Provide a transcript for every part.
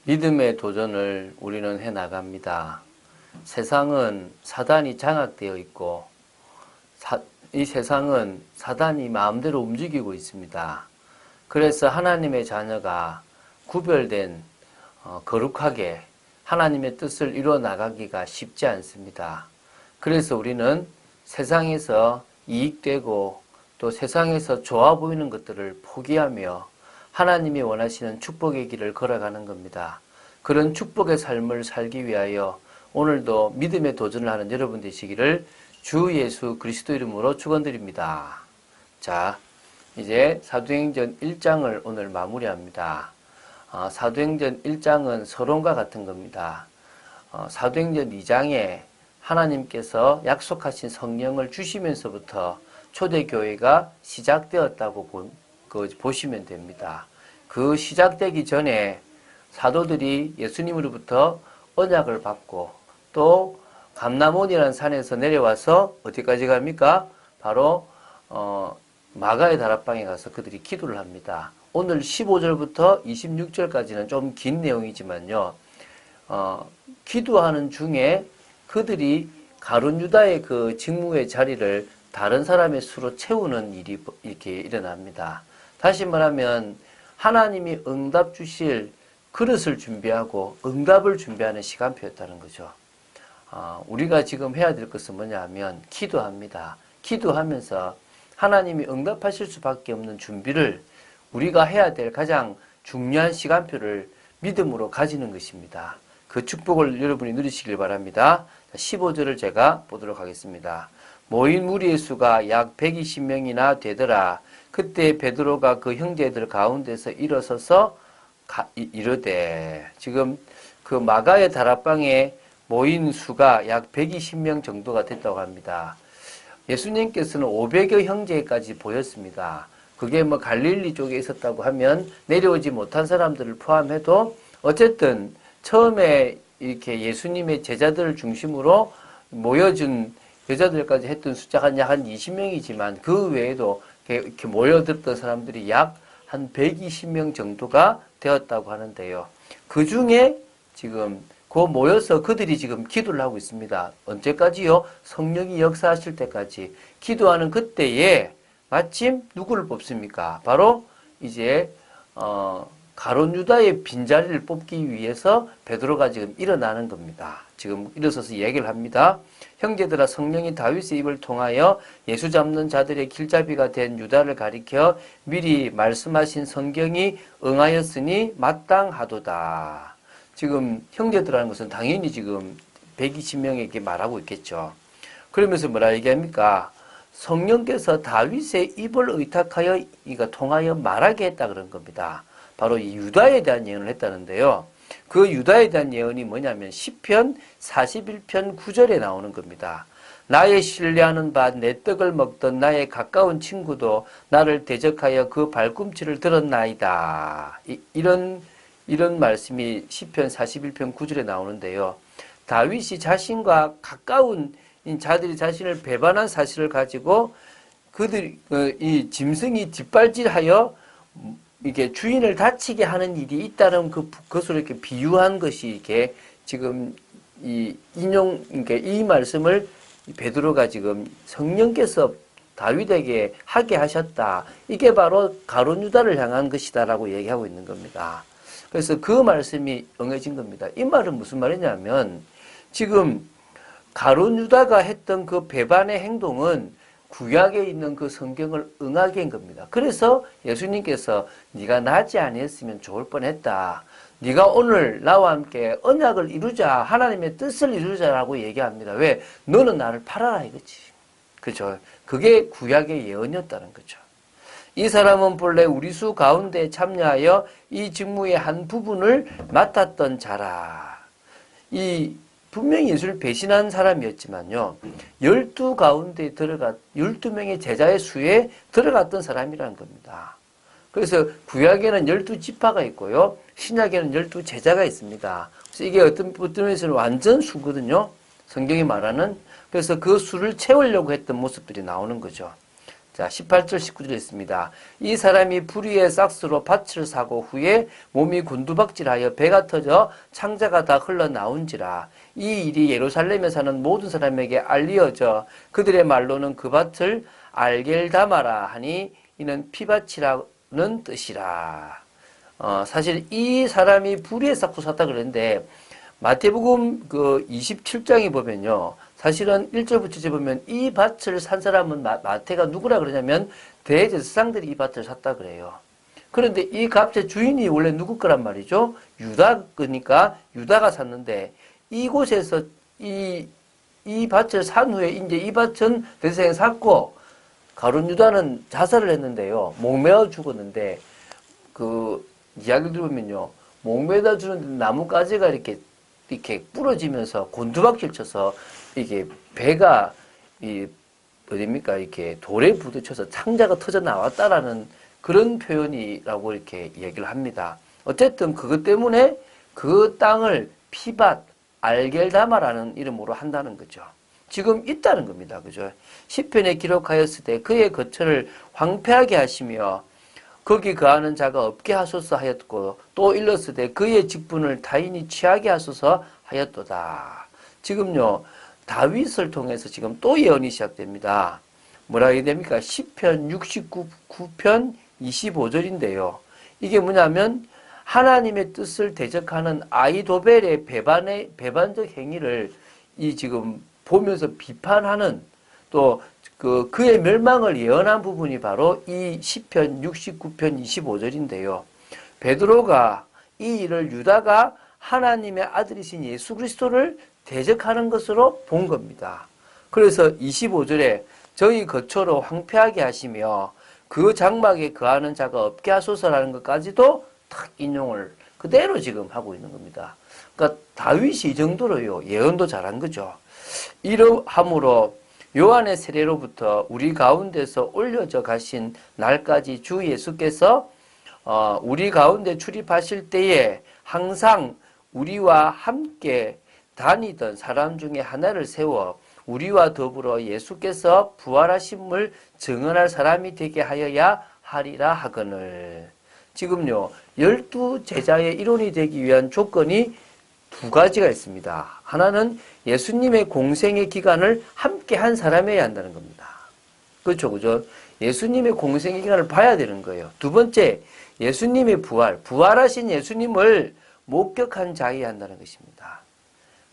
믿음의 도전을 우리는 해 나갑니다. 세상은 사단이 장악되어 있고 이 세상은 사단이 마음대로 움직이고 있습니다. 그래서 하나님의 자녀가 구별된 거룩하게 하나님의 뜻을 이루어 나가기가 쉽지 않습니다. 그래서 우리는 세상에서 이익되고 또 세상에서 좋아 보이는 것들을 포기하며 하나님이 원하시는 축복의 길을 걸어가는 겁니다. 그런 축복의 삶을 살기 위하여 오늘도 믿음의 도전을 하는 여러분 되시기를 주 예수 그리스도 이름으로 축원드립니다. 자, 이제 사도행전 1장을 오늘 마무리합니다. 사도행전 1장은 서론과 같은 겁니다. 사도행전 2장에 하나님께서 약속하신 성령을 주시면서부터 초대교회가 시작되었다고 보시면 됩니다. 그 시작되기 전에 사도들이 예수님으로부터 언약을 받고 또 감람온이라는 산에서 내려와서 어디까지 갑니까? 바로 마가의 다락방에 가서 그들이 기도를 합니다. 오늘 15절부터 26절까지는 좀 긴 내용이지만요. 기도하는 중에 그들이 가룟 유다의 그 직무의 자리를 다른 사람의 수로 채우는 일이 이렇게 일어납니다. 다시 말하면 하나님이 응답 주실 그릇을 준비하고 응답을 준비하는 시간표였다는 거죠. 우리가 지금 해야 될 것은 뭐냐 하면 기도합니다. 기도하면서 하나님이 응답하실 수밖에 없는 준비를 우리가 해야 될 가장 중요한 시간표를 믿음으로 가지는 것입니다. 그 축복을 여러분이 누리시길 바랍니다. 15절을 제가 보도록 하겠습니다. 모인 무리의 수가 약 120명이나 되더라. 그때 베드로가 그 형제들 가운데서 일어서서 이르되, 지금 그 마가의 다락방에 모인 수가 약 120명 정도가 됐다고 합니다. 예수님께서는 500여 형제까지 보였습니다. 그게 뭐 갈릴리 쪽에 있었다고 하면 내려오지 못한 사람들을 포함해도 어쨌든 처음에 이렇게 예수님의 제자들을 중심으로 모여준 여자들까지 했던 숫자가 약 한 20명이지만 그 외에도 이렇게 모여들었던 사람들이 약 한 120명 정도가 되었다고 하는데요. 그 중에 지금 모여서 그들이 지금 기도를 하고 있습니다. 언제까지요? 성령이 역사하실 때까지. 기도하는 그때에 마침 누구를 뽑습니까? 바로 이제 가룟 유다의 빈자리를 뽑기 위해서 베드로가 지금 일어나는 겁니다. 지금 일어서서 얘기를 합니다. 형제들아, 성령이 다윗의 입을 통하여 예수 잡는 자들의 길잡이가 된 유다를 가리켜 미리 말씀하신 성경이 응하였으니 마땅하도다. 지금 형제들이라는 것은 당연히 지금 120명에게 말하고 있겠죠. 그러면서 뭐라 얘기합니까? 성령께서 다윗의 입을 의탁하여 통하여 말하게 했다 그런 겁니다. 바로 이 유다에 대한 예언을 했다는데요. 그 유다에 대한 예언이 뭐냐면 시편 41편 9절에 나오는 겁니다. 나의 신뢰하는 바 내 떡을 먹던 나의 가까운 친구도 나를 대적하여 그 발꿈치를 들었나이다. 이런 말씀이 시편 41편 9절에 나오는데요. 다윗이 자신과 가까운 자들이 자신을 배반한 사실을 가지고 그들이 이 짐승이 뒷발질하여 이게 주인을 다치게 하는 일이 있다는 그것으로 이렇게 비유한 것이 이게 지금 이 말씀을 베드로가 지금 성령께서 다윗에게 하게 하셨다. 이게 바로 가룟 유다를 향한 것이다라고 얘기하고 있는 겁니다. 그래서 그 말씀이 응해진 겁니다. 이 말은 무슨 말이냐면 지금 가룟 유다가 했던 그 배반의 행동은 구약에 있는 그 성경을 응하게 한 겁니다. 그래서 예수님께서 네가 나지 아니했으면 좋을 뻔했다. 네가 오늘 나와 함께 언약을 이루자, 하나님의 뜻을 이루자라고 얘기합니다. 왜? 너는 나를 팔아라 이거지. 그죠? 그게 구약의 예언이었다는 거죠. 이 사람은 본래 우리 수 가운데 참여하여 이 직무의 한 부분을 맡았던 자라. 분명히 예수를 배신한 사람이었지만요. 12명의 제자의 수에 들어갔던 사람이라는 겁니다. 그래서 구약에는 12지파가 있고요. 신약에는 12제자가 있습니다. 그래서 이게 어떤 면에서는 완전 수거든요. 성경이 말하는. 그래서 그 수를 채우려고 했던 모습들이 나오는 거죠. 자, 18절 19절에 있습니다. 이 사람이 불의의 싹스로 밭을 사고 후에 몸이 곤두박질하여 배가 터져 창자가 다 흘러나온지라. 이 일이 예루살렘에 사는 모든 사람에게 알리어져 그들의 말로는 그 밭을 알겔다마라 하니 이는 피밭이라는 뜻이라. 사실 이 사람이 불의의 싹도 샀다 그랬는데 마태복음 그 27장에 보면요. 사실은 1절부터 7절 보면 이 밭을 산 사람은 마태가 누구라 그러냐면 대제사장들이 이 밭을 샀다 그래요. 그런데 이 값의 주인이 원래 누구 거란 말이죠? 유다 거니까 유다가 샀는데 이곳에서 이 밭을 산 후에 이제 이 밭은 대제사장이 샀고 가룟 유다는 자살을 했는데요. 목매어 죽었는데 그 이야기를 들으면요. 목매다 주는데 나뭇가지가 이렇게 부러지면서 곤두박질 쳐서 이게 배가 어딥니까 이렇게 돌에 부딪혀서 창자가 터져 나왔다라는 그런 표현이라고 이렇게 얘기를 합니다. 어쨌든 그것 때문에 그 땅을 피밭 알겔다마라는 이름으로 한다는 거죠. 지금 있다는 겁니다. 그죠? 시편에 기록하였을 때 그의 거처를 황폐하게 하시며 거기 거하는 자가 없게 하소서 하였고 또 일렀을 때 그의 직분을 타인이 취하게 하소서 하였도다. 지금요 다윗을 통해서 지금 또 예언이 시작됩니다. 뭐라 해야 됩니까? 시편 69편 25절인데요. 이게 뭐냐면 하나님의 뜻을 대적하는 아이도벨의 배반적 행위를 이 지금 보면서 비판하는 또 그의 멸망을 예언한 부분이 바로 이 시편 69편 25절인데요. 베드로가 이 일을 유다가 하나님의 아들이신 예수 그리스도를 대적하는 것으로 본 겁니다. 그래서 25절에 저희 거처로 황폐하게 하시며 그 장막에 거하는 자가 없게 하소서라는 것까지도 탁 인용을 그대로 지금 하고 있는 겁니다. 그러니까 다윗이 이 정도로요 예언도 잘한 거죠. 이러함으로 요한의 세례로부터 우리 가운데서 올려져 가신 날까지 주 예수께서 우리 가운데 출입하실 때에 항상 우리와 함께 다니던 사람 중에 하나를 세워 우리와 더불어 예수께서 부활하심을 증언할 사람이 되게 하여야 하리라 하거늘. 지금요 12제자의 일원이 되기 위한 조건이 두 가지가 있습니다. 하나는 예수님의 공생의 기간을 함께 한 사람이어야 한다는 겁니다. 그렇죠, 그죠? 예수님의 공생의 기간을 봐야 되는 거예요. 두 번째, 예수님의 부활하신 예수님을 목격한 자여야 한다는 것입니다.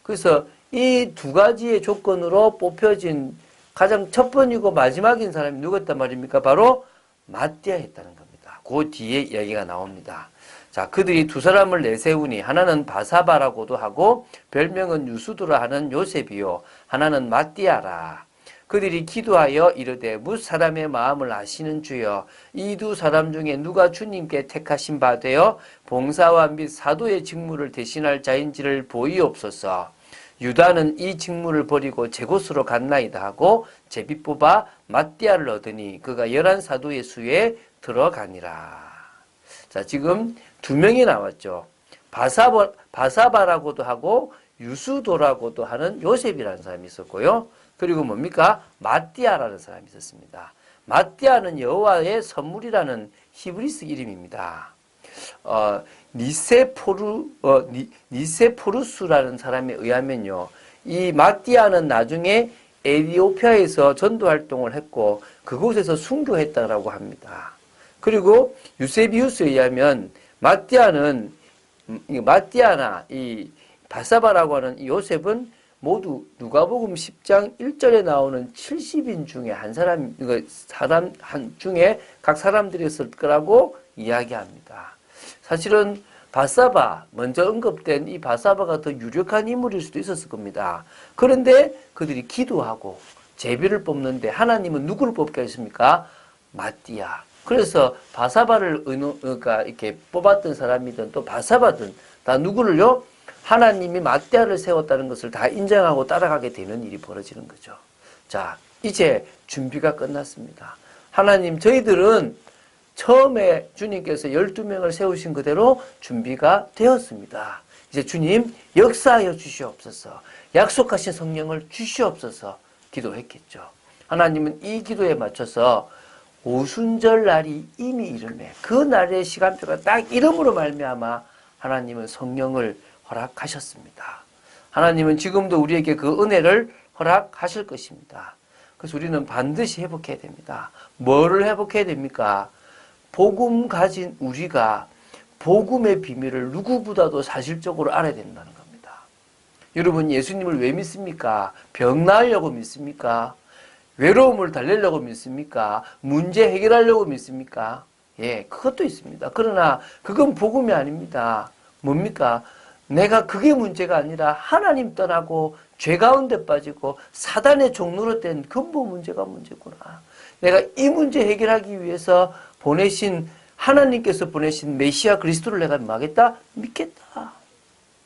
그래서 이 두 가지의 조건으로 뽑혀진 가장 첫 번이고 마지막인 사람이 누구였단 말입니까? 바로 마띠아였다는 겁니다. 그 뒤에 이야기가 나옵니다. 자, 그들이 두 사람을 내세우니 하나는 바사바라고도 하고 별명은 유수두라 하는 요셉이요 하나는 마띠아라. 그들이 기도하여 이르되 뭇 사람의 마음을 아시는 주여 이 두 사람 중에 누가 주님께 택하신 바 되어 봉사와 및 사도의 직무를 대신할 자인지를 보이옵소서. 유다는 이 직무를 버리고 제 곳으로 갔나이다 하고 제비 뽑아 마띠아를 얻으니 그가 11사도의 수에 들어가니라. 자, 지금 두 명이 나왔죠. 바사바라고도 하고 유수도라고도 하는 요셉이라는 사람이 있었고요. 그리고 뭡니까? 마띠아라는 사람이 있었습니다. 마띠아는 여호와의 선물이라는 히브리스 이름입니다. 니세포루스라는 사람에 의하면요. 이 마띠아는 나중에 에티오피아에서 전도 활동을 했고 그곳에서 순교했다라고 합니다. 그리고 유세비우스에 의하면 마띠아나 이 바사바라고 하는 이 요셉은 모두 누가복음 10장 1절에 나오는 70인 중에 한 사람 중에 각 사람들이었을 거라고 이야기합니다. 사실은 바사바, 먼저 언급된 이 바사바가 더 유력한 인물일 수도 있었을 겁니다. 그런데 그들이 기도하고 제비를 뽑는데 하나님은 누구를 뽑게 하셨습니까? 마띠아. 그래서 바사바를 그러니까 이렇게 뽑았던 사람이든 또 바사바든 다 누구를요? 하나님이 마띠아를 세웠다는 것을 다 인정하고 따라가게 되는 일이 벌어지는 거죠. 자, 이제 준비가 끝났습니다. 하나님, 저희들은 처음에 주님께서 12명을 세우신 그대로 준비가 되었습니다. 이제 주님 역사하여 주시옵소서. 약속하신 성령을 주시옵소서 기도했겠죠. 하나님은 이 기도에 맞춰서 오순절 날이 이미 이름에 그 날의 시간표가 딱 이름으로 말미암아 하나님은 성령을 허락하셨습니다. 하나님은 지금도 우리에게 그 은혜를 허락하실 것입니다. 그래서 우리는 반드시 회복해야 됩니다. 뭐를 회복해야 됩니까? 복음 가진 우리가 복음의 비밀을 누구보다도 사실적으로 알아야 된다는 겁니다. 여러분, 예수님을 왜 믿습니까? 병 나으려고 믿습니까? 외로움을 달래려고 믿습니까? 문제 해결하려고 믿습니까? 예, 그것도 있습니다. 그러나 그건 복음이 아닙니다. 뭡니까? 내가 그게 문제가 아니라 하나님 떠나고 죄 가운데 빠지고 사단의 종로로 된 근본 문제가 문제구나. 내가 이 문제 해결하기 위해서 하나님께서 보내신 메시아 그리스도를 내가 믿겠다.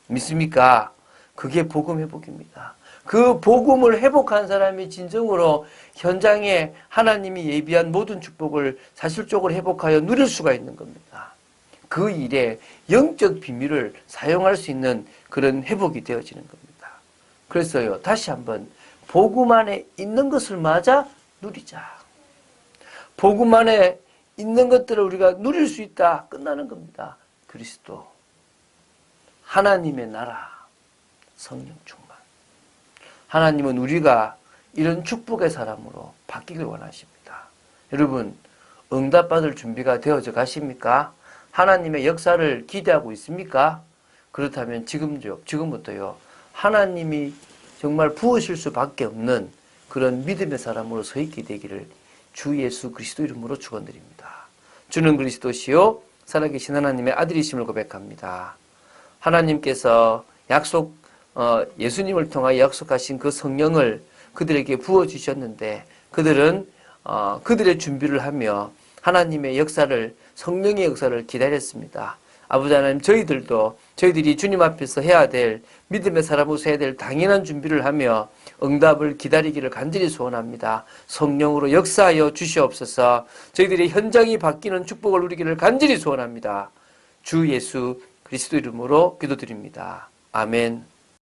믿습니까? 그게 복음 회복입니다. 그 복음을 회복한 사람이 진정으로 현장에 하나님이 예비한 모든 축복을 사실적으로 회복하여 누릴 수가 있는 겁니다. 그 일에 영적 비밀을 사용할 수 있는 그런 회복이 되어지는 겁니다. 그래서요, 다시 한번 복음 안에 있는 것을 맞아 누리자. 복음 안에 있는 것들을 우리가 누릴 수 있다. 끝나는 겁니다. 그리스도, 하나님의 나라, 성령 충만. 하나님은 우리가 이런 축복의 사람으로 바뀌길 원하십니다. 여러분, 응답받을 준비가 되어져 가십니까? 하나님의 역사를 기대하고 있습니까? 그렇다면 지금부터요, 하나님이 정말 부으실 수밖에 없는 그런 믿음의 사람으로 서 있게 되기를 주 예수 그리스도 이름으로 축원드립니다. 주는 그리스도시요 살아계신 하나님의 아들이심을 고백합니다. 하나님께서 예수님을 통하여 약속하신 그 성령을 그들에게 부어주셨는데 그들은 그들의 준비를 하며 하나님의 역사를, 성령의 역사를 기다렸습니다. 아버지 하나님, 저희들이 주님 앞에서 해야 될, 믿음의 사람으로서 해야 될 당연한 준비를 하며 응답을 기다리기를 간절히 소원합니다. 성령으로 역사하여 주시옵소서. 저희들의 현장이 바뀌는 축복을 누리기를 간절히 소원합니다. 주 예수 그리스도 이름으로 기도드립니다. 아멘.